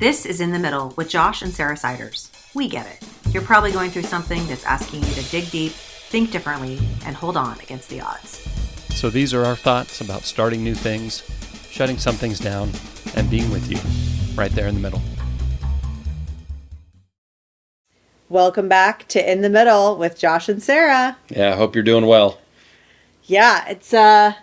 This is In the Middle with Josh and Sarah Siders. We get it. You're probably going through something that's asking you to dig deep, think differently, and hold on against the odds. So these are our thoughts about starting new things, shutting some things down, and being with you, right there in the middle. Welcome back to In the Middle with Josh and Sarah. Yeah, I hope you're doing well. Yeah, it's been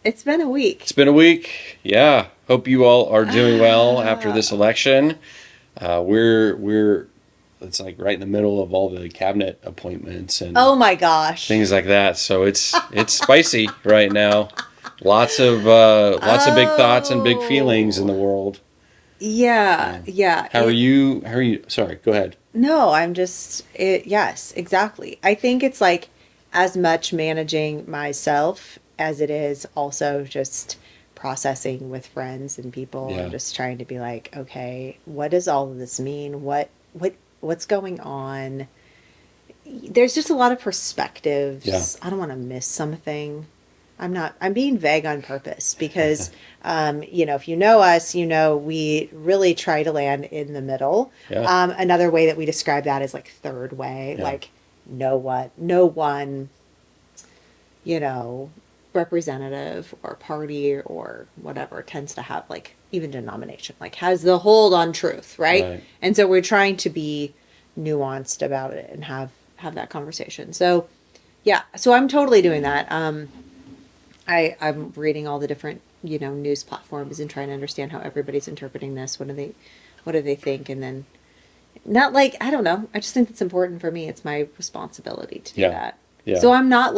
a week. It's been a week. Yeah, hope you all are doing well after this election. We're it's like right in the middle of all the cabinet appointments and Oh my gosh, things like that. So it's spicy right now. Lots of big thoughts and big feelings in the world. Yeah. How are you? Sorry, go ahead. No, yes, exactly. I think it's like as much managing myself as it is also just processing with friends and people and just trying to be like, okay, what does all of this mean? What's going on? There's just a lot of perspectives. Yeah. I don't want to miss something. I'm being vague on purpose because, if you know us, we really try to land in the middle. Yeah. Another way that we describe that is like third way, like no one, representative or party or whatever tends to have like even denomination, like has the hold on truth. Right. And so we're trying to be nuanced about it and have that conversation. So yeah, so I'm totally doing that. I'm reading all the different, news platforms and trying to understand how everybody's interpreting this. What do they think? And then not like, I don't know. I just think it's important for me. It's my responsibility to do that. Yeah. So I'm not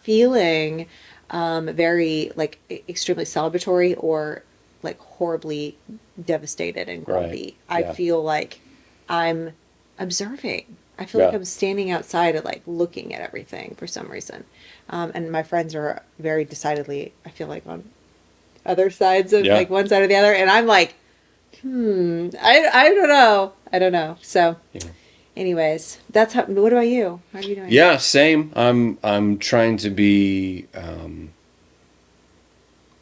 feeling, very like extremely celebratory or like horribly devastated and grumpy. Right. I feel like I'm observing. I feel like I'm standing outside and like looking at everything for some reason. And my friends are very decidedly, I feel like, on other sides of like one side or the other. And I'm like, I don't know. So anyways, what about you? How are you doing? Yeah, same. I'm trying to be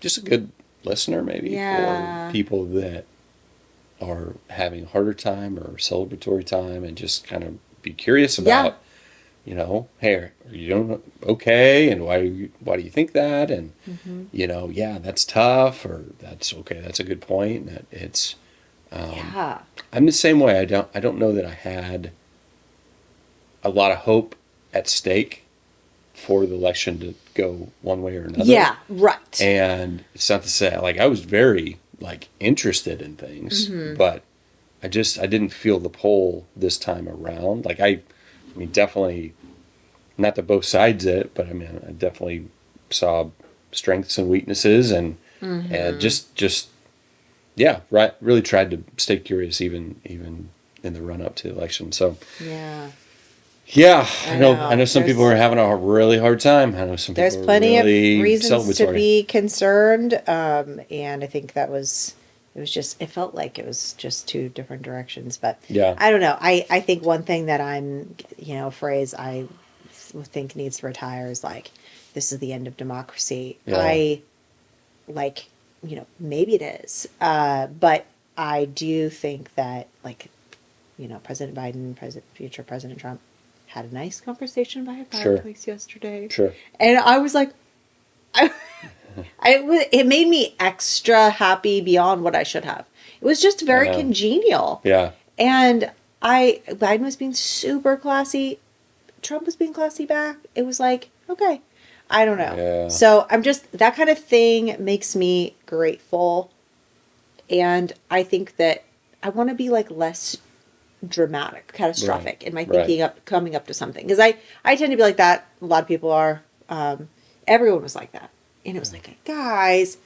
just a good listener maybe for people that are having a harder time or celebratory time and just kind of be curious about, hey, are you doing okay? And why do you think that? And, that's tough or that's okay. That's a good point. That it's, I'm the same way. I don't know that I had a lot of hope at stake for the election to go one way or another. Yeah, right. And it's not to say, like, I was very, interested in things, but I didn't feel the pull this time around. Like, I mean, definitely, not that both sides it, but I mean, I definitely saw strengths and weaknesses and really tried to stay curious even in the run up to the election. So, I know some people are having a really hard time. I know some people there's plenty are really of reasons to celebratory. be concerned. And I think it felt like it was just two different directions, but I don't know. I think one thing that I'm, a phrase I think needs to retire is like, this is the end of democracy. Maybe it is. But I do think that President Biden, future President Trump had a nice conversation by a fireplace yesterday. Sure. And I was like, it made me extra happy beyond what I should have. It was just very congenial. Yeah. And Biden was being super classy. Trump was being classy back. It was like, okay, I don't know. Yeah. So that kind of thing makes me grateful. And I think that I want to be like less dramatic, catastrophic in my thinking coming up to something. Because I tend to be like that. A lot of people are. Everyone was like that. And it was like, guys,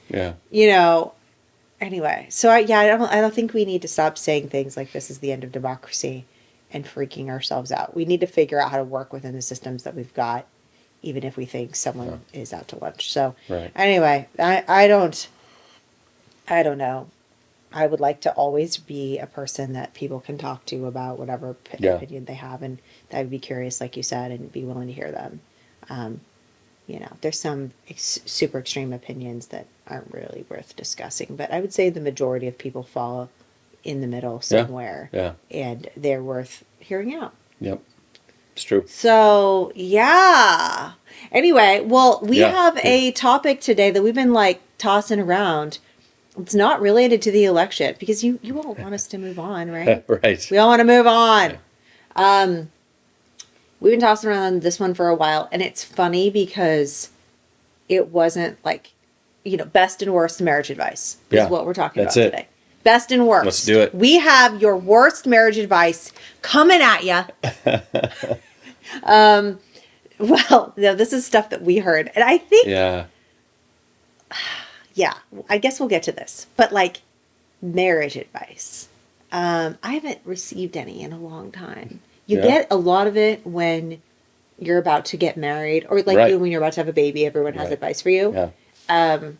anyway. So I don't think we need to stop saying things like this is the end of democracy and freaking ourselves out. We need to figure out how to work within the systems that we've got, even if we think someone is out to lunch. So anyway, I don't know. I would like to always be a person that people can talk to about whatever opinion they have. And I would be curious, like you said, and be willing to hear them. there's some super extreme opinions that aren't really worth discussing. But I would say the majority of people fall in the middle somewhere. Yeah. And they're worth hearing out. Yep. It's true. So, yeah. Anyway, well, we have a topic today that we've been like tossing around. It's not related to the election because you all want us to move on, right? Right. We all want to move on. Yeah. We've been tossing around this one for a while, and it's funny because it wasn't like, best and worst marriage advice is what we're talking about today. Best and worst. Let's do it. We have your worst marriage advice coming at you. Well, no, this is stuff that we heard, and I think, I guess we'll get to this, but like marriage advice, I haven't received any in a long time. You get a lot of it when you're about to get married, or like when you're about to have a baby, everyone has advice for you. Yeah. And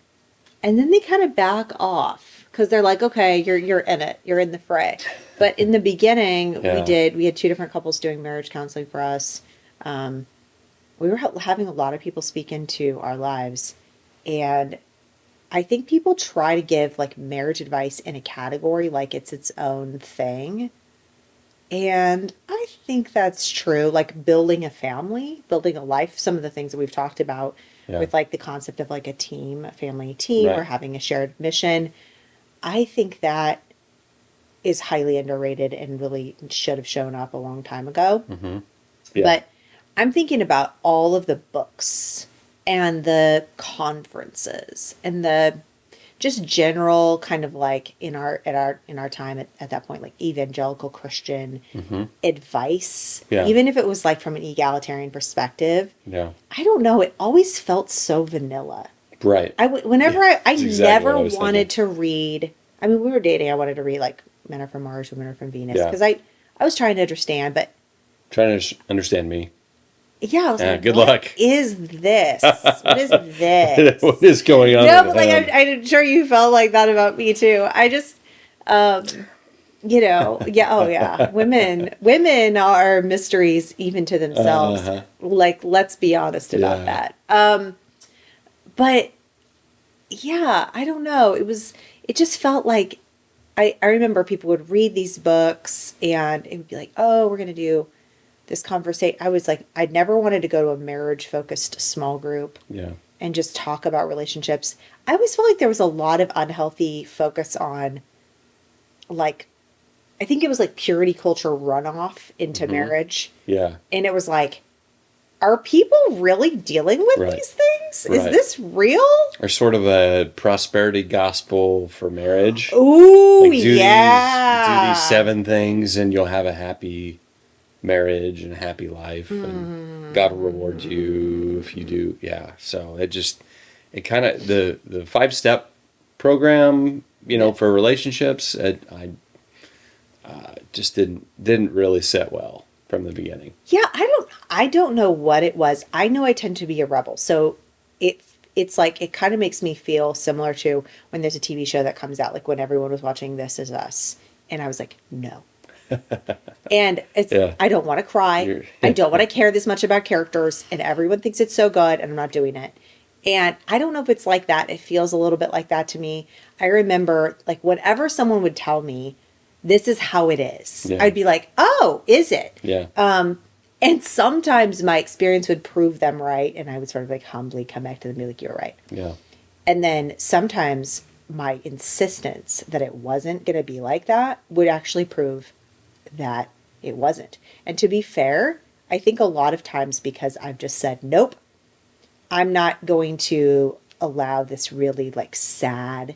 then they kind of back off because they're like, okay, you're in it, you're in the fray. But in the beginning, we had 2 different couples doing marriage counseling for us. We were having a lot of people speak into our lives, and I think people try to give like marriage advice in a category like it's its own thing. And I think that's true. Like building a family, building a life, some of the things that we've talked about with like the concept of like a team, a family team, or having a shared mission. I think that is highly underrated and really should have shown up a long time ago. Mm-hmm. Yeah. But I'm thinking about all of the books and the conferences and the just general kind of like in our time at that point, like evangelical Christian advice, even if it was like from an egalitarian perspective. Yeah. I don't know. It always felt so vanilla. Right. I exactly never wanted to read. I mean, we were dating. I wanted to read like Men Are From Mars, Women Are From Venus because I was trying to understand, but trying to understand me. Yeah, I was like, good what luck. is this? What is this? What is going on? No, but like I'm sure you felt like that about me too. I just, women are mysteries even to themselves. Like, let's be honest about that. But yeah, I don't know. It just felt like I remember people would read these books and it would be like, oh, we're gonna do this conversation. I was like, I'd never wanted to go to a marriage focused small group and just talk about relationships. I always felt like there was a lot of unhealthy focus on like, I think it was like purity culture runoff into marriage. Yeah. And it was like, are people really dealing with these things? Is this real? Or sort of a prosperity gospel for marriage. Ooh, like do these 7 things and you'll have a happy marriage and a happy life, and God will reward you if you do. Yeah. So it kind of the 5-step program, for relationships, I just didn't really sit well from the beginning. Yeah, I don't know what it was. I know I tend to be a rebel, so it's like it kind of makes me feel similar to when there's a TV show that comes out, like when everyone was watching This Is Us, and I was like, no. And I don't want to cry. I don't want to care this much about characters, and everyone thinks it's so good, and I'm not doing it. And I don't know if it's like that. It feels a little bit like that to me. I remember, like, whenever someone would tell me, this is how it is, I'd be like, oh, is it? Yeah. And sometimes my experience would prove them right, and I would sort of like humbly come back to them and be like, you're right. Yeah. And then sometimes my insistence that it wasn't going to be like that would actually prove that it wasn't. And to be fair, I think a lot of times because I've just said, nope, I'm not going to allow this really like sad,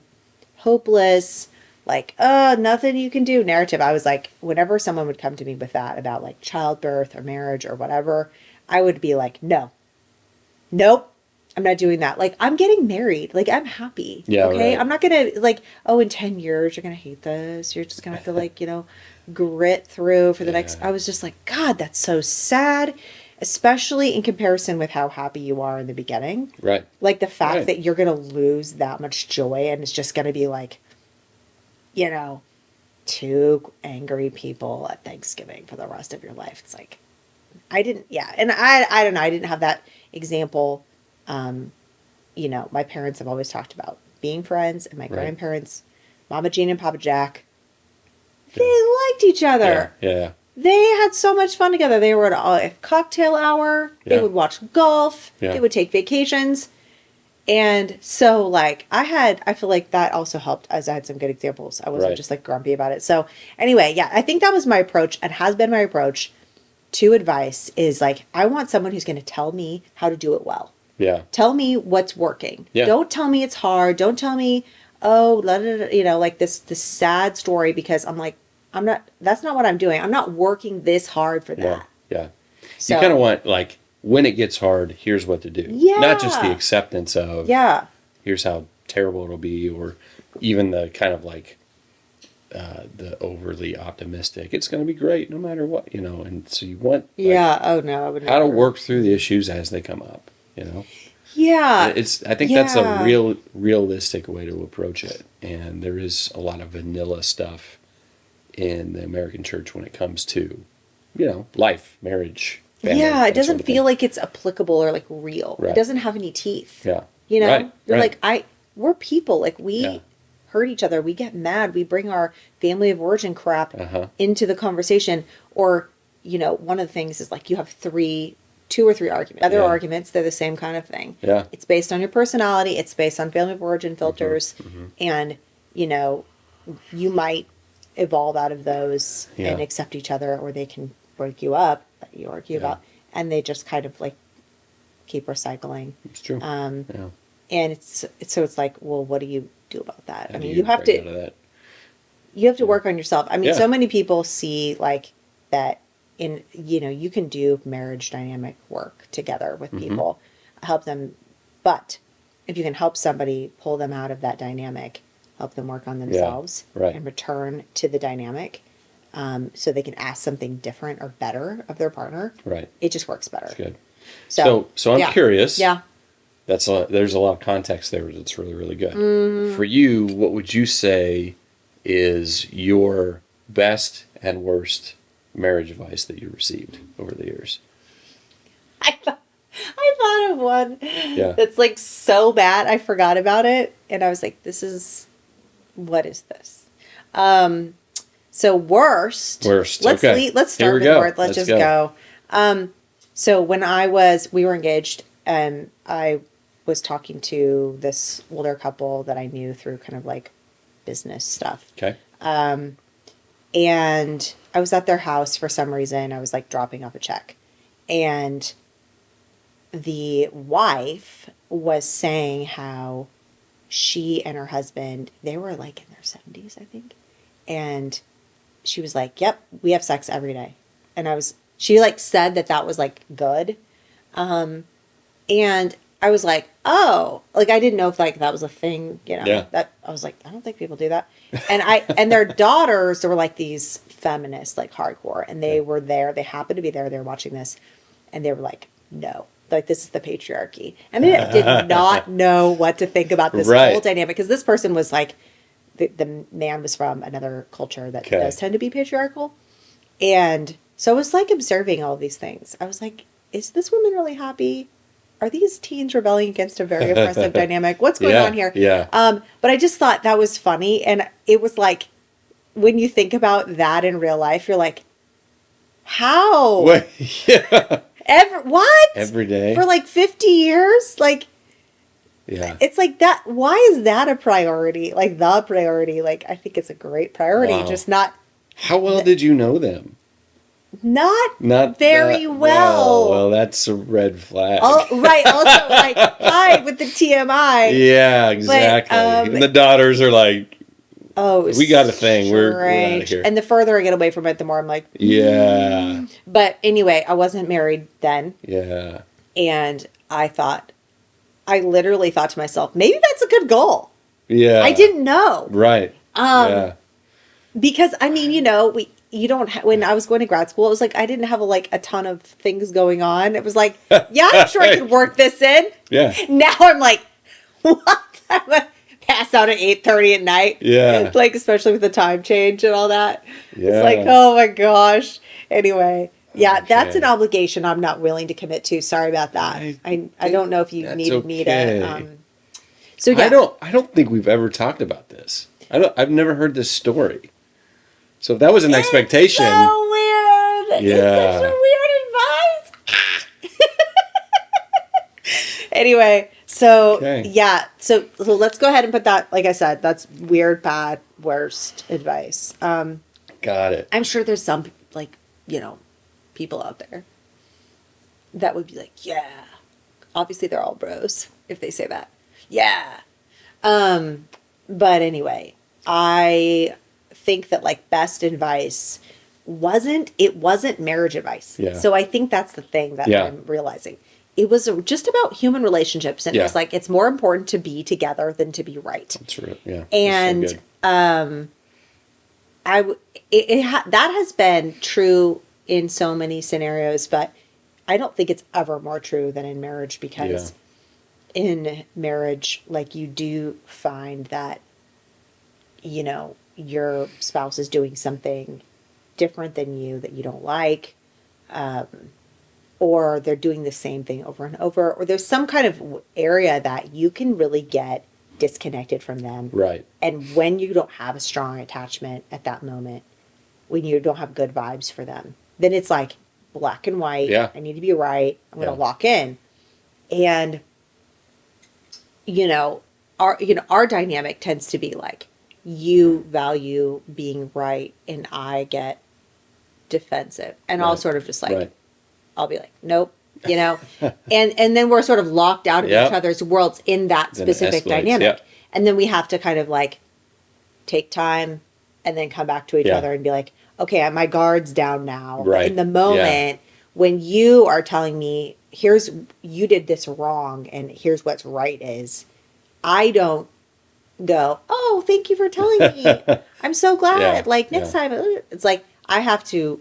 hopeless, like, oh, nothing you can do narrative. I was like, whenever someone would come to me with that about like childbirth or marriage or whatever, I would be like, nope, I'm not doing that. Like, I'm getting married. Like, I'm happy. Yeah. Okay. Right. I'm not going to like, oh, in 10 years, you're going to hate this. You're just going to have to like, grit through for the next. I was just like, God, that's so sad, especially in comparison with how happy you are in the beginning. Right. Like the fact that you're going to lose that much joy and it's just going to be like, 2 angry people at Thanksgiving for the rest of your life. It's like, and I don't know. I didn't have that example You know, my parents have always talked about being friends, and my Right. grandparents, Mama Jean and Papa Jack, they liked each other. Yeah. They had so much fun together. They were at a cocktail hour. They Yeah. would watch golf. Yeah. They would take vacations. And so, like, I feel like that also helped as I had some good examples. I wasn't Right. just, like, grumpy about it. So, anyway, yeah, I think that was my approach and has been my approach to advice is, like, I want someone who's going to tell me how to do it well. Yeah. Tell me what's working. Yeah. Don't tell me it's hard. Don't tell me, oh, you know, like this sad story, because I'm like, that's not what I'm doing. I'm not working this hard for that. Yeah. So, you kind of want, like, when it gets hard, here's what to do. Yeah. Not just the acceptance of, yeah. here's how terrible it'll be, or even the kind of like the overly optimistic. It's going to be great no matter what, you know. And so you want, like, Yeah. Oh no, I would how to never. work through the issues as they come up, you know. Yeah. I think that's a Yeah. realistic way to approach it. And there is a lot of vanilla stuff in the American church when it comes to, you know, life, marriage, family. Yeah, that it doesn't sort of feel thing. like it's applicable or like real. Right. It doesn't have any teeth. Yeah. You know, Right, you're right. like, we're people. Like, we Yeah. hurt each other. We get mad. We bring our family of origin crap Uh-huh. into the conversation. Or, you know, one of the things is like you have two or three arguments. Other Yeah. arguments, they're the same kind of thing. Yeah. It's based on your personality. It's based on family of origin filters. Mm-hmm. And, you know, you might evolve out of those Yeah. and accept each other, or they can break you up that you argue Yeah. about. And they just kind of like keep recycling. It's true. Um, Yeah. And it's like, well, what do you do about that? How I do mean, you have break out of to that? work on yourself. I mean, Yeah. so many people see like that in, you know, you can do marriage dynamic work together with Mm-hmm. people, help them. But if you can help somebody pull them out of that dynamic, help them work on themselves right. and return to the dynamic, so they can ask something different or better of their partner, Right. it just works better. That's good. So I'm yeah. curious. Yeah. There's a lot of context there that's really, really good. Mm-hmm. For you, what would you say is your best and worst marriage advice that you received over the years? I thought of one Yeah. that's like so bad I forgot about it, and I was like, what is this? So worst. Worst. Let's Okay. let's Here start we with go. worst. Let's just go. go. So when we were engaged, and I was talking to this older couple that I knew through kind of like business stuff. Okay. And I was at their house for some reason. I was like dropping off a check. And the wife was saying how she and her husband, they were like in their 70s, I think. And she was like, yep, we have sex every day. And she like said that was like good. And I was like, oh, like I didn't know if like that was a thing, you know. Yeah. That I was like, I don't think people do that. And their daughters were like these feminists, like hardcore, and they were there. They happened to be there. They were watching this, and they were like, no, like this is the patriarchy. And they did not know what to think about this Right. whole dynamic, because this person was like, the man was from another culture that Okay. does tend to be patriarchal, and so I was like observing all these things. I was like, is this woman really happy? Are these teens rebelling against a very oppressive dynamic? What's going on here? Yeah. But I just thought that was funny. And it was like, when you think about that in real life, you're like, how? What? Yeah. What? Every day. For like 50 years? Like, Yeah. it's like that. Why is that a priority? Like the priority? Like, I think it's a great priority. Wow. Just not How well did you know them? Not very that well. Well, that's a red flag. Right. Also, like, hi, with the TMI. Yeah, exactly. And the daughters are like, Oh, we got a thing. We're out of strange. here. And the further I get away from it, the more I'm like, Yeah. But anyway, I wasn't married then. Yeah. And I literally thought to myself, maybe that's a good goal. Yeah. I didn't know. Right. Yeah. Because, I mean, you know, when I was going to grad school, it was like, I didn't have a ton of things going on. It was like, yeah, I'm sure I could work this in. Yeah. Now I'm like, what? I'm gonna pass out at 8:30 at night. Yeah. Like, especially with the time change and all that. Yeah. It's like, oh my gosh. Anyway, Yeah, Okay. that's an obligation I'm not willing to commit to. Sorry about that. I don't know if you needed me to. So yeah, I don't think we've ever talked about this. I've never heard this story. So if that was an expectation, so weird. Yeah. It's such a weird advice. Anyway, so Okay. yeah, so let's go ahead and put that. Like I said, that's weird, bad, worst advice. got it. I'm sure there's some people out there that would be like, yeah. Obviously, they're all bros if they say that. Yeah. But anyway, I think that like best advice wasn't marriage advice. Yeah. So I think that's the thing that I'm realizing. It was just about human relationships, and it was like it's more important to be together than to be right. That's right. Yeah. And so that has been true in so many scenarios, but I don't think it's ever more true than in marriage, because in marriage, like, you do find that, your spouse is doing something different than you that you don't like, or they're doing the same thing over and over, or there's some kind of area that you can really get disconnected from them. Right. And when you don't have a strong attachment at that moment, when you don't have good vibes for them, then it's like black and white. Yeah. I need to be right. I'm going to lock in. And, our dynamic tends to be like, you value being right and I get defensive. And I'll sort of just like, I'll be like, nope, and then we're sort of locked out of each other's worlds in that specific dynamic. And then we have to kind of like take time and then come back to each other and be like, okay, my guard's down now. Right. In the moment when you are telling me, you did this wrong and here's what's right is, I don't go, oh, thank you for telling me. I'm so glad. Like next time, it's like I have to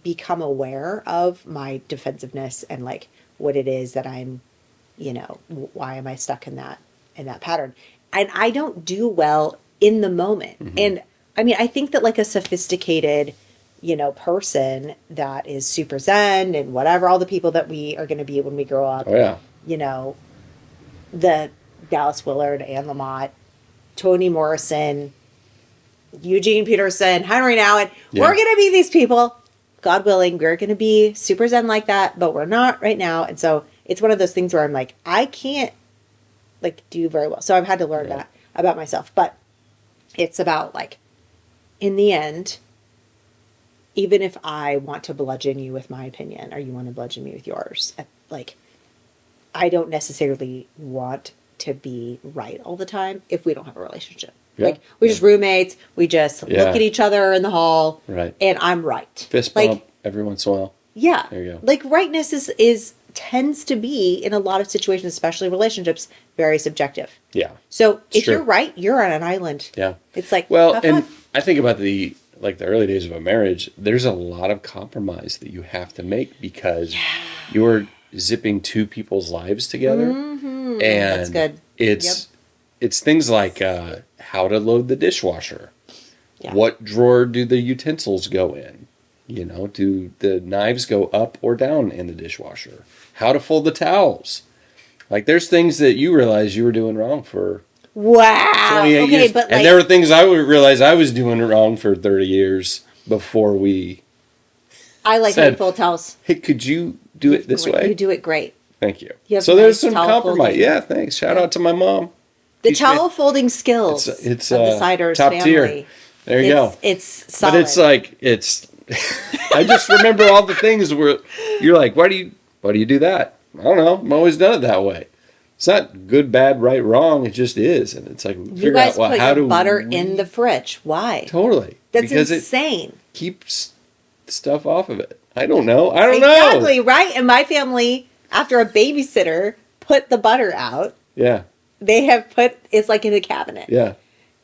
become aware of my defensiveness and like what it is that I'm, why am I stuck in that pattern? And I don't do well in the moment. Mm-hmm. And I mean, I think that like a sophisticated, person that is super zen and whatever, all the people that we are going to be when we grow up, the Dallas Willard, Anne Lamott, Toni Morrison, Eugene Peterson, Henry Nouwen, we're going to be these people. God willing, we're going to be super zen like that, but we're not right now. And so it's one of those things where I'm like, I can't like do very well. So I've had to learn that about myself. But it's about like, in the end, even if I want to bludgeon you with my opinion or you want to bludgeon me with yours, like, I don't necessarily want to be right all the time if we don't have a relationship. Yeah. Like, we're just roommates. We just look at each other in the hall. Right. And I'm right. Fist bump every once in a while. Yeah. There you go. Like, rightness tends to be, in a lot of situations, especially relationships, very subjective. Yeah. So if you're right, you're on an island. Yeah. It's like, well, and I think about the early days of a marriage, there's a lot of compromise that you have to make because you're zipping two people's lives together. Mm-hmm. And that's good. It's things like how to load the dishwasher. Yeah. What drawer do the utensils go in? Do the knives go up or down in the dishwasher? How to fold the towels. Like, there's things that you realize you were doing wrong for 28 years. But and there were things I would realize I was doing wrong for 30 years before we said, fold towels. Hey, could you do it this way? You do it great. Thank you. So there's some compromise. Yeah, thanks. Shout out to my mom. The towel folding skills it's of the Siders top family. Tier. There you go. It's solid. But it's like, I just remember all the things where you're like, why do you do that? I don't know. I'm always done it that way. It's not good, bad, right, wrong. It just is. And it's like, you guys put your butter in the fridge. Why? Totally. That's insane. It keeps stuff off of it. I don't know. I don't know. Exactly, right? And my family, after a babysitter put the butter out, they have it's like in the cabinet. Yeah.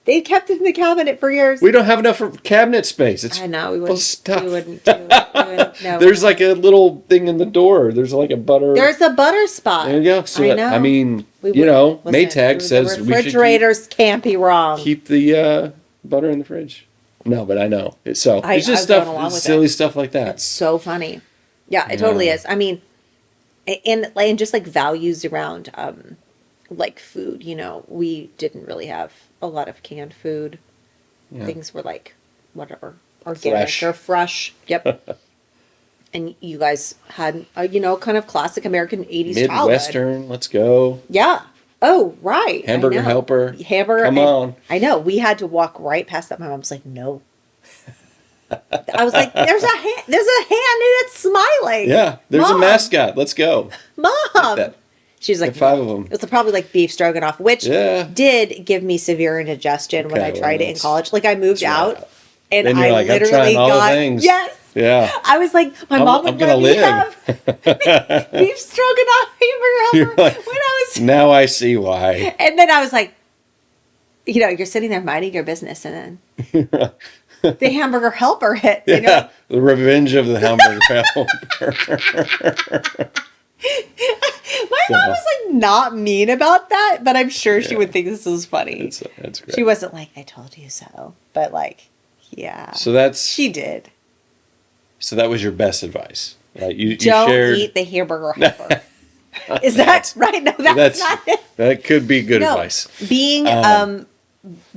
They kept it in the cabinet for years. We don't have enough cabinet space. It's I know. We wouldn't. Stuff. We wouldn't do it. No. There's like a little thing in the door. There's like a butter. There's a butter spot. There you go. So I know. I mean, Maytag says refrigerators can't be wrong. Keep the butter in the fridge. No, but I know. It's just stuff, silly stuff like that. It's so funny. Yeah, it totally is. I mean, and just like values around like food, you know, we didn't really have a lot of canned food. Yeah. Things were like whatever, organic Fresh. or fresh. Yep. And you guys had you know, kind of classic American 80s childhood. Midwestern, let's go. Yeah. Oh, right. I Hamburger know. helper. Hamburger. Come on. I know. We had to walk right past that. My mom was like, no. I was like, there's a hand and it's smiling. Yeah, there's Mom. a mascot. Let's go. Mom. She's like, Get 5 of them. It was probably like beef stroganoff, which Yeah. did give me severe indigestion when I tried it in college. Like I moved out and Then you're I like, I'm literally trying all the got things. yes. Yeah. I was like, my mom would I'm gonna let me live. have beef stroganoff You're hamburger like, helper when I was. Now I see why. And then I was like, you know, you're sitting there minding your business, and then the hamburger helper hits. Yeah, You know? the revenge of the hamburger helper. My mom was like not mean about that, but I'm sure she would think this was funny. That's great. She wasn't like, I told you so, but like, yeah. So that's She did. So that was your best advice, right? You Don't shared. eat the hamburger helper. Is that right? No, that's not it. That could be good No, advice.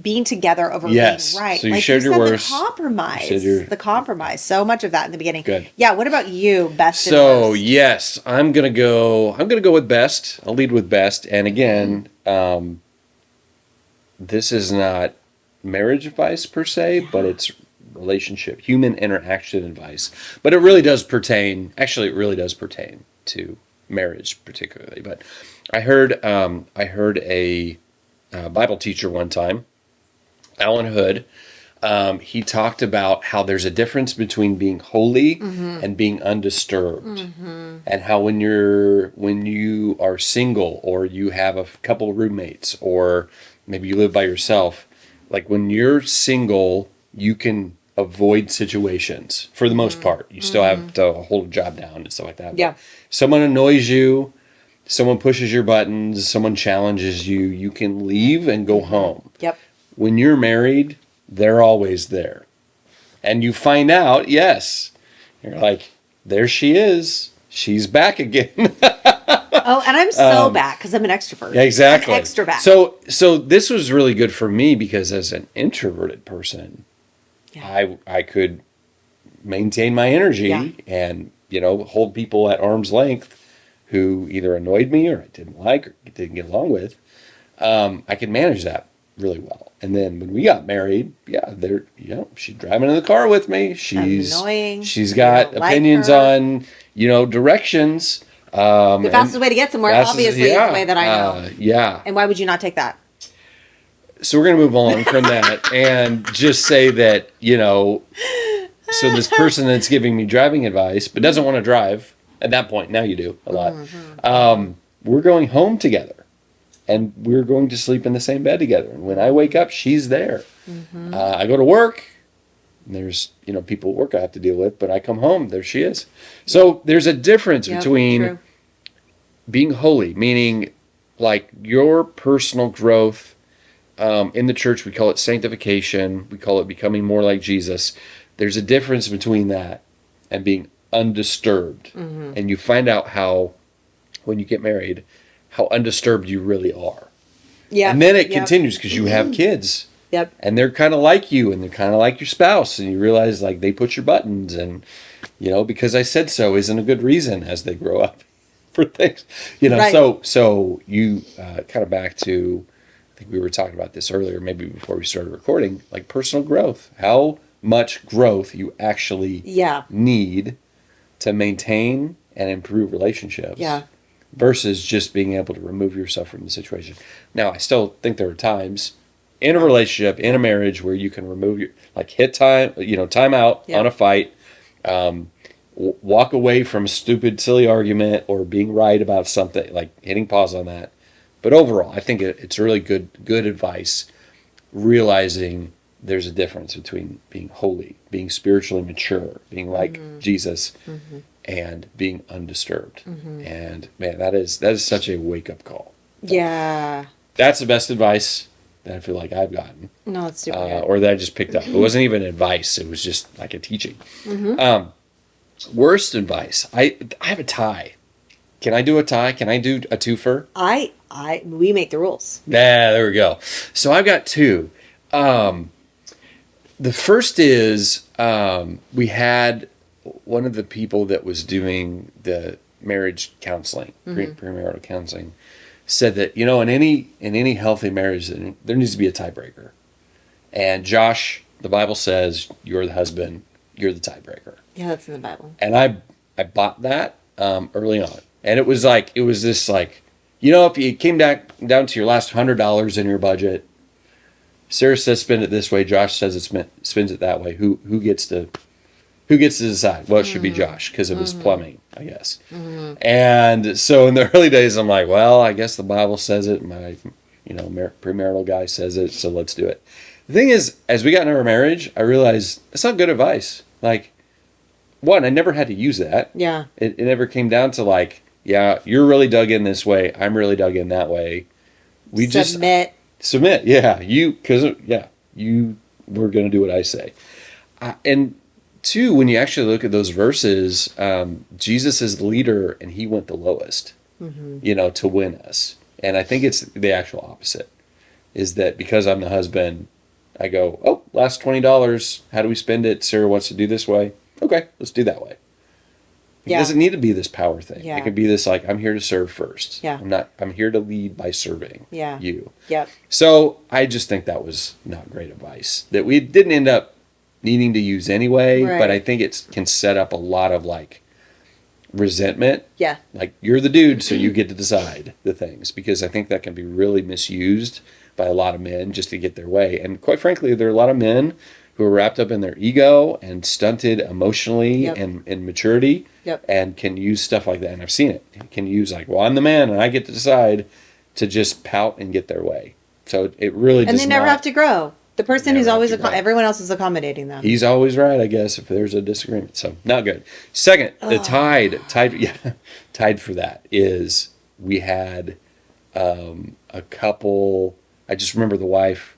being together over Yes. being right. So you like shared you your said, worst. The compromise. You shared your- The compromise. So much of that in the beginning. Good. Yeah. What about you? Best and So worst? yes, I'm gonna go with best. I'll lead with best. And again, this is not marriage advice per se, but it's relationship, human interaction advice. But it really does pertain. Actually, it really does pertain to marriage particularly. But I heard a Bible teacher one time, Alan Hood. He talked about how there's a difference between being holy and being undisturbed, and how when you are single or you have a couple roommates or maybe you live by yourself, like when you're single, you can avoid situations for the most part. You still have to hold a job down and stuff like that. Yeah. But someone annoys you, someone pushes your buttons, someone challenges you, you can leave and go home. Yep. When you're married, they're always there. And you find out, yes, you're like, there she is. She's back again. Oh, and I'm so back because I'm an extrovert. Yeah, exactly. I'm extra back. So this was really good for me because as an introverted person, I could maintain my energy and, hold people at arm's length who either annoyed me or I didn't like or didn't get along with. I could manage that really well. And then when we got married, she's driving in the car with me. She's annoying. She's got opinions on, directions. The fastest way to get somewhere, obviously, is the way that I know. Yeah. And why would you not take that? So we're going to move on from that and just say that, so this person that's giving me driving advice but doesn't want to drive, at that point, now you do a lot, we're going home together and we're going to sleep in the same bed together. And when I wake up, she's there. I go to work, and there's, people at work I have to deal with, but I come home, there she is. So there's a difference between being holy, meaning like your personal growth. In the church, we call it sanctification. We call it becoming more like Jesus. There's a difference between that and being undisturbed. And you find out how, when you get married, how undisturbed you really are. Yeah. And then it continues because you have kids. Yep. And they're kind of like you, and they're kind of like your spouse, and you realize like they push your buttons, and because I said so isn't a good reason as they grow up for things. Right. So you kind of back to, I think we were talking about this earlier, maybe before we started recording, like personal growth. How much growth you actually need to maintain and improve relationships versus just being able to remove yourself from the situation. Now, I still think there are times in a relationship, in a marriage, where you can remove hit time out on a fight, walk away from a stupid, silly argument or being right about something, like hitting pause on that. But overall, I think it's really good advice, realizing there's a difference between being holy, being spiritually mature, being like Jesus, and being undisturbed. And man, that is such a wake-up call. Yeah. That's the best advice that I feel like I've gotten. No, it's super good. Or that I just picked up. It wasn't even advice. It was just like a teaching. Worst advice. I have a tie. Can I do a tie? Can I do a twofer? We make the rules. Yeah, there we go. So I've got two. The first is we had one of the people that was doing the marriage counseling, premarital counseling, said that, in any healthy marriage, there needs to be a tiebreaker. And Josh, the Bible says, you're the husband, you're the tiebreaker. Yeah, that's in the Bible. And I bought that early on. And it was this if you came down to your last $100 in your budget, Sarah says spend it this way, Josh says spends it that way. Who gets to decide? Well, it should be Josh because of his plumbing, I guess. And so in the early days, I'm like, well, I guess the Bible says it. My premarital guy says it, so let's do it. The thing is, as we got into our marriage, I realized it's not good advice. Like, one, I never had to use that. Yeah. It never came down to like, yeah, you're really dug in this way. I'm really dug in that way. We submit. Yeah. You were going to do what I say. And two, when you actually look at those verses, Jesus is the leader and he went the lowest, to win us. And I think it's the actual opposite, is that because I'm the husband, I go, oh, last $20. How do we spend it? Sarah wants to do this way. Okay, let's do that way. It doesn't need to be this power thing. Yeah. It could be this like, I'm here to serve first. Yeah. I'm here to lead by serving you. Yep. So I just think that was not great advice that we didn't end up needing to use anyway, right. But I think it can set up a lot of like resentment. Yeah. Like you're the dude, so you get to decide the things, because I think that can be really misused by a lot of men just to get their way. And quite frankly, there are a lot of men who are wrapped up in their ego and stunted emotionally and in maturity and can use stuff like that. And I've seen it. Can use like, well, I'm the man and I get to decide to just pout and get their way. So it really does. And they never have to grow. The person who's always everyone else is accommodating them. He's always right, I guess, if there's a disagreement. So not good. Second, the tied for that is we had a couple. I just remember the wife,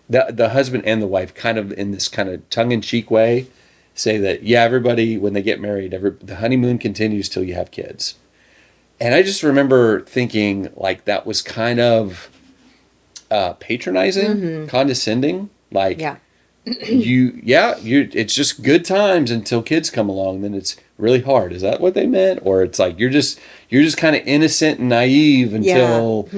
the husband and the wife, kind of in this kind of tongue-in-cheek way, say that everybody when they get married, the honeymoon continues till you have kids. And I just remember thinking like that was kind of patronizing, condescending, like it's just good times until kids come along, then it's really hard. Is that what they meant? Or it's like you're just kind of innocent and naive until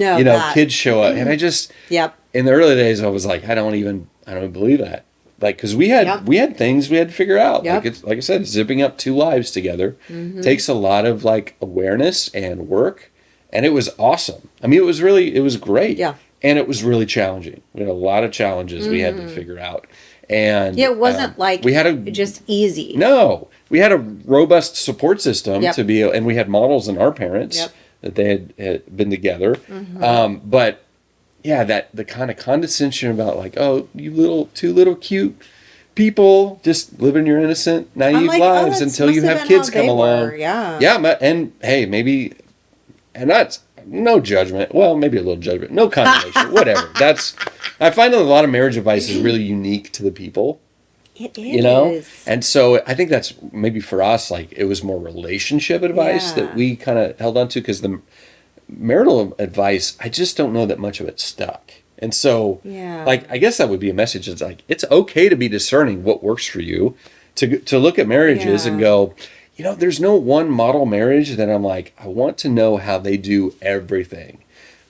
kids show up. And I just in the early days I was like, I don't even believe that. Like, because we had things we had to figure out. Like I said, zipping up two lives together takes a lot of like awareness and work, and it was awesome. I mean, it was great. Yeah. And it was really challenging. We had a lot of challenges we had to figure out. And it wasn't like we had just easy. No, we had a robust support system to be, and we had models in our parents that they had been together. But that the kind of condescension about like, oh, you two little cute people just living your innocent, naive lives until you have kids come along. And hey, maybe, and that's no judgment. Well, maybe a little judgment. No condemnation. Whatever. I find that a lot of marriage advice is really unique to the people. It is. And so I think that's maybe for us, like it was more relationship advice that we kind of held on to, because the marital advice, I just don't know that much of it stuck. And so, like, I guess that would be a message. It's like, it's okay to be discerning what works for you, to look at marriages and go, there's no one model marriage that I'm like, I want to know how they do everything.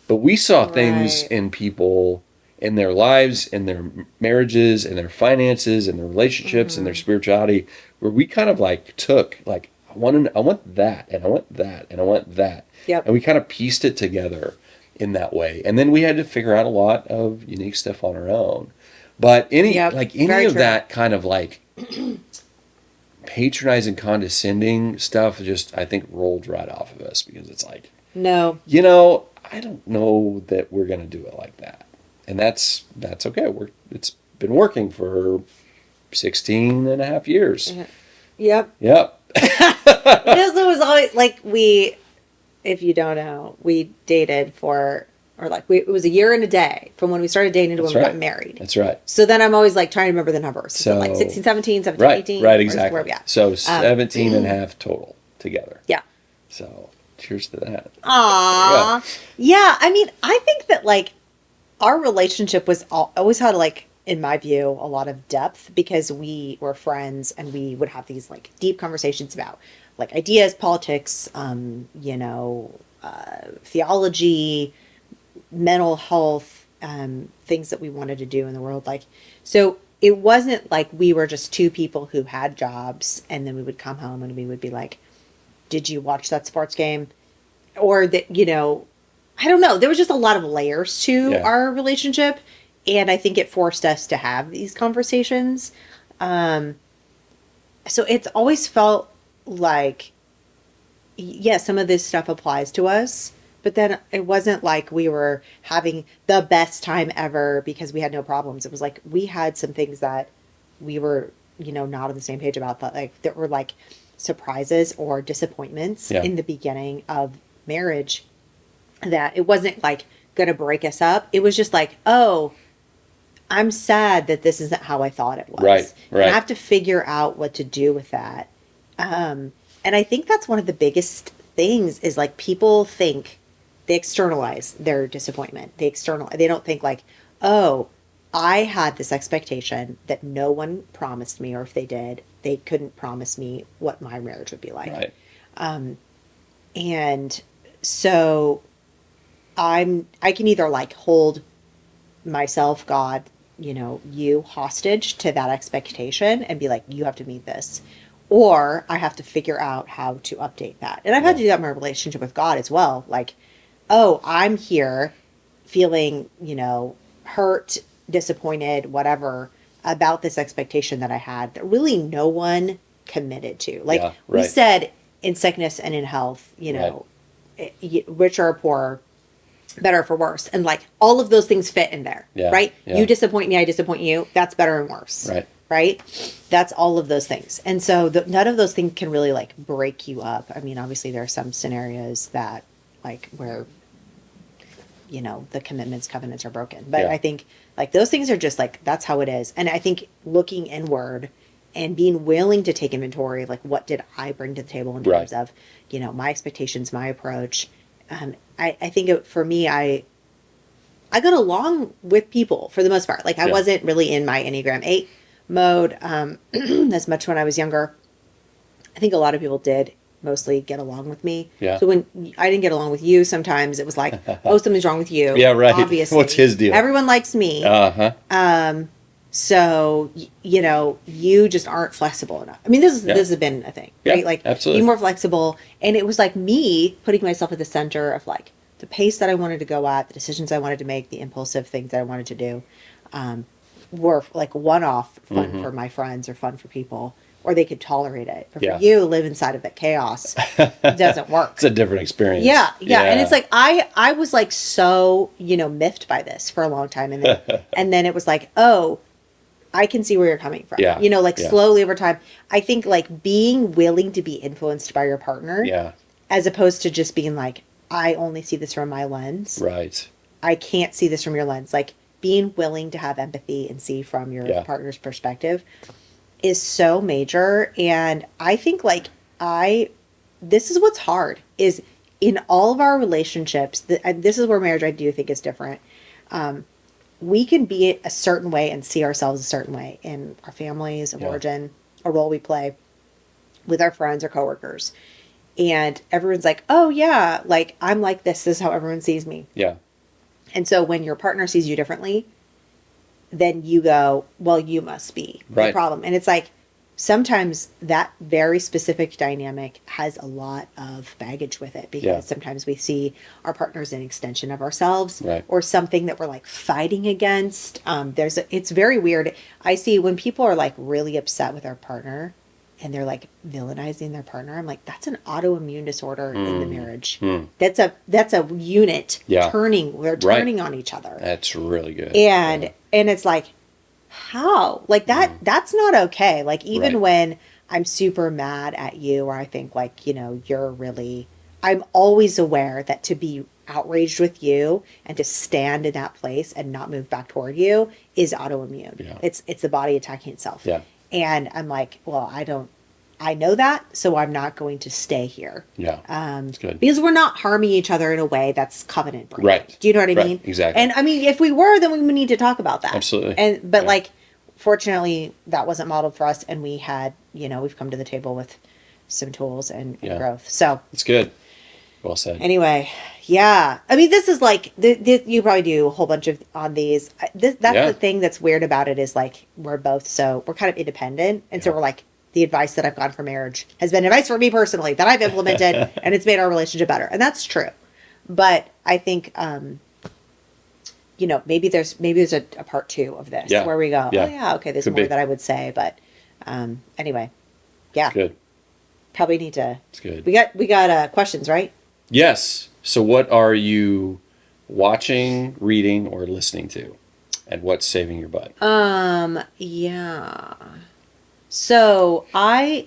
But we saw things in people, in their lives, in their marriages, in their finances, in their relationships, in their spirituality, where we kind of like took like, I want that, and I want that, and I want that. And we kind of pieced it together in that way. And then we had to figure out a lot of unique stuff on our own. But any of that kind of like patronizing, condescending stuff just, I think, rolled right off of us, because it's like, no, I don't know that we're going to do it like that. And that's okay. It's been working for 16 and a half years. Yep. It was always like if you don't know, we dated for or like it was a year and a day from when we started dating to when we got married. That's right. So then I'm always like trying to remember the numbers. So like 16, 17, 17, 18. Right, exactly. Where we at? So 17 and a half total together. Yeah. So cheers to that. Aww. Yeah. I mean, I think that like our relationship was always had like, in my view, a lot of depth because we were friends and we would have these like deep conversations about like ideas, politics, theology, mental health, things that we wanted to do in the world. Like, so it wasn't like we were just two people who had jobs and then we would come home and we would be like, did you watch that sports game? Or that, I don't know. There was just a lot of layers to our relationship. And I think it forced us to have these conversations. So it's always felt like, some of this stuff applies to us. But then it wasn't like we were having the best time ever because we had no problems. It was like we had some things that we were, not on the same page about, that were like surprises or disappointments in the beginning of marriage, that it wasn't like going to break us up. It was just like, oh, I'm sad that this isn't how I thought it was. Right. And I have to figure out what to do with that. And I think that's one of the biggest things is like people think they externalize their disappointment. They don't think like, oh, I had this expectation that no one promised me, or if they did, they couldn't promise me what my marriage would be like. Right. And so I can either like hold myself, God, you hostage to that expectation and be like, you have to meet this, or I have to figure out how to update that. And I've had to do that in my relationship with God as well. Like, oh, I'm here feeling, hurt, disappointed, whatever, about this expectation that I had that really no one committed to. Like we said, in sickness and in health, rich or poor, better for worse. And like all of those things fit in there, right? Yeah. You disappoint me, I disappoint you. That's better and worse. Right? That's all of those things. And so none of those things can really like break you up. I mean, obviously there are some scenarios that like where, the commitments, covenants are broken. But I think like those things are just like, that's how it is. And I think looking inward and being willing to take inventory, like what did I bring to the table in terms of, my expectations, my approach. I think for me, I got along with people for the most part. Like I wasn't really in my Enneagram 8 mode as much when I was younger. I think a lot of people did mostly get along with me. Yeah. So when I didn't get along with you, sometimes it was like, oh, something's wrong with you. Yeah, right. Obviously. What's his deal? Everyone likes me. Uh-huh. So, you just aren't flexible enough. I mean, this has been a thing, right? Like, absolutely. Be more flexible. And it was like me putting myself at the center of like the pace that I wanted to go at, the decisions I wanted to make, the impulsive things that I wanted to do, were like one-off fun for my friends or fun for people, or they could tolerate it. But for you to live inside of that chaos, it doesn't work. It's a different experience. Yeah. And it's like, I was like so, miffed by this for a long time. And then, and then it was like, oh, I can see where you're coming from. Yeah. Slowly over time, I think like being willing to be influenced by your partner, as opposed to just being like, I only see this from my lens. Right. I can't see this from your lens. Like being willing to have empathy and see from your partner's perspective is so major. And I think like this is what's hard is in all of our relationships, this is where marriage I do think is different. We can be a certain way and see ourselves a certain way in our families of origin, a role we play with our friends or coworkers. And everyone's like, oh yeah, like I'm like this. This is how everyone sees me. Yeah. And so when your partner sees you differently, then you go, well, you must be the problem. And it's like, sometimes that very specific dynamic has a lot of baggage with it because sometimes we see our partner as an extension of ourselves or something that we're like fighting against. It's very weird. I see when people are like really upset with their partner and they're like villainizing their partner. I'm like, that's an autoimmune disorder in the marriage. That's a unit turning. We're turning on each other. That's really good. And it's like, how? Like that's not okay. Like even when I'm super mad at you or I think like, you're really, I'm always aware that to be outraged with you and to stand in that place and not move back toward you is autoimmune. Yeah. It's the body attacking itself. Yeah. And I'm like, well, I know that, so I'm not going to stay here. Yeah. That's good. Because we're not harming each other in a way that's covenant breaking. Right. Do you know what I Right. mean? Exactly. And I mean, if we were, then we would need to talk about that. Absolutely. But Yeah. like, fortunately, that wasn't modeled for us, and we had, we've come to the table with some tools and growth. So it's good. Well said. Anyway, yeah. I mean, this is like, you probably do a whole bunch on these. That's the thing that's weird about it is like, we're kind of independent. And so we're like, the advice that I've gotten for marriage has been advice for me personally that I've implemented and it's made our relationship better. And that's true. But I think, maybe there's a part 2 of this where we go, okay, there's more that I would say. But anyway, yeah. It's good. Probably need to. It's good. We got questions, right? Yes. So what are you watching, reading, or listening to? And what's saving your butt? Yeah. So I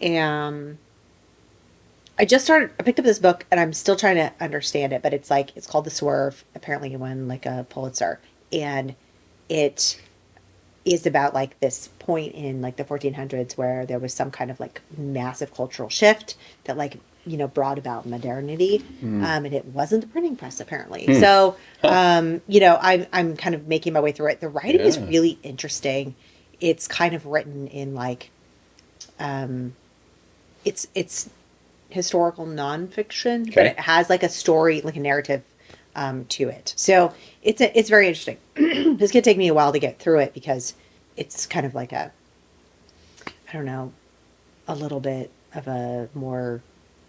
picked up this book and I'm still trying to understand it, but it's called The Swerve. Apparently it won like a Pulitzer. And it is about like this point in like the 1400s where there was some kind of like massive cultural shift that like, brought about modernity. And it wasn't the printing press apparently. So, I'm kind of making my way through it. The writing is really interesting. It's kind of written in like, it's historical nonfiction, but it has like a story, like a narrative, to it. So it's very interesting. This could take me a while to get through it because it's kind of like a little bit of a more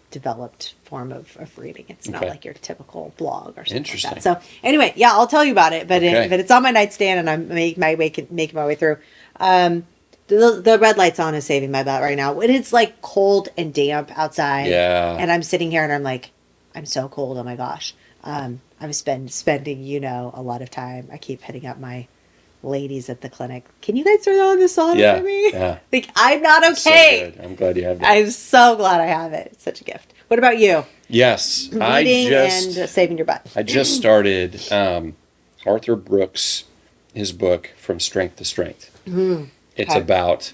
developed form of reading. It's not like your typical blog or something like that. So anyway, yeah, I'll tell you about it, but it's on my nightstand and I'm making my way through. The red light's on is saving my butt right now. When it's like cold and damp outside and I'm sitting here and I'm like, I'm so cold. Oh my gosh. I'm spending, a lot of time. I keep hitting up my ladies at the clinic. Can you guys turn on the sauna for me? Yeah. Like, I'm not okay. So good. I'm glad you have that. I'm so glad I have it. It's such a gift. What about you? Yes. Reading and saving your butt. I just started Arthur Brooks, his book, From Strength to Strength. Mm-hmm. It's about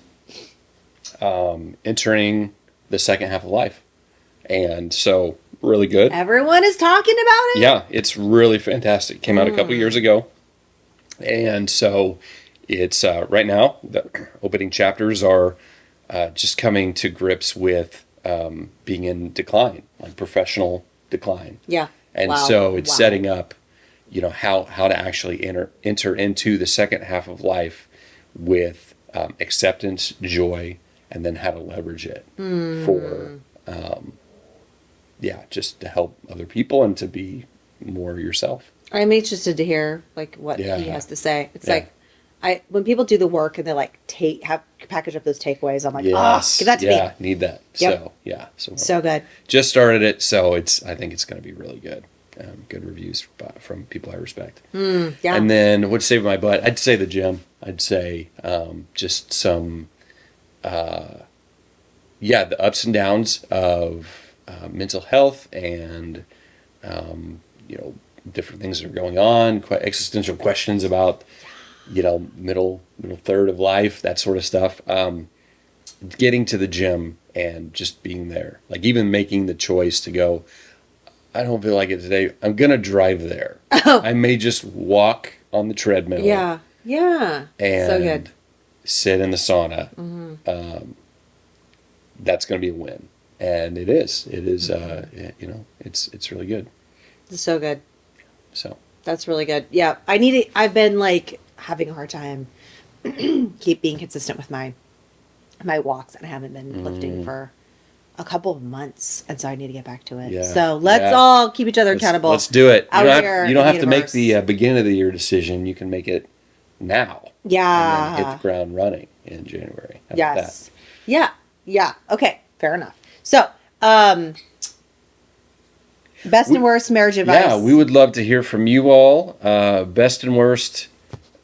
entering the second half of life. And so, really good. Everyone is talking about it? Yeah, it's really fantastic. Came out a couple years ago. And so, it's right now, the opening chapters are just coming to grips with being in decline, like professional decline. Yeah. And so, it's setting up, how to actually enter into the second half of life with acceptance, joy, and then how to leverage it for, just to help other people and to be more yourself. I'm interested to hear like what he has to say. It's like when people do the work and they like package up those takeaways, I'm like, give that to me. Yeah, need that. Yep. So good. Just started it, so I think it's going to be really good. Good reviews from people I respect. Yeah. And then what's saving my butt? I'd say the gym. I'd say just some, the ups and downs of mental health and, different things that are going on, existential questions about, middle third of life, that sort of stuff. Getting to the gym and just being there, like even making the choice to go, I don't feel like it today. I'm going to drive there. I may just walk on the treadmill. Yeah. And so good. Sit in the sauna. Mm-hmm. That's going to be a win. And it is. It is, it's really good. It's so good. So. That's really good. Yeah. I need it. I've been like having a hard time keep being consistent with my walks, and I haven't been lifting for a couple of months, and so I need to get back to it. Yeah. So let's all keep each other accountable. Let's do it. You don't have to make the beginning of the year decision. You can make it now. Yeah. And then hit the ground running in January. How about that? Yeah. Okay. Fair enough. So, best and worst marriage advice. Yeah, we would love to hear from you all. Best and worst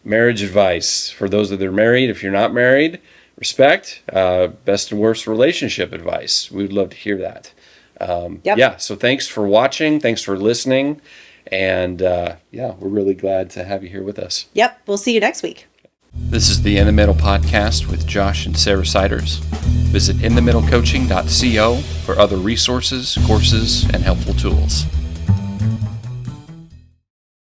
marriage advice for those that are married. If you're not married, respect. Best and worst relationship advice. We would love to hear that. Yeah, so thanks for watching. Thanks for listening. And we're really glad to have you here with us. Yep. We'll see you next week. This is the In the Middle podcast with Josh and Sarah Siders. Visit inthemiddlecoaching.co for other resources, courses, and helpful tools.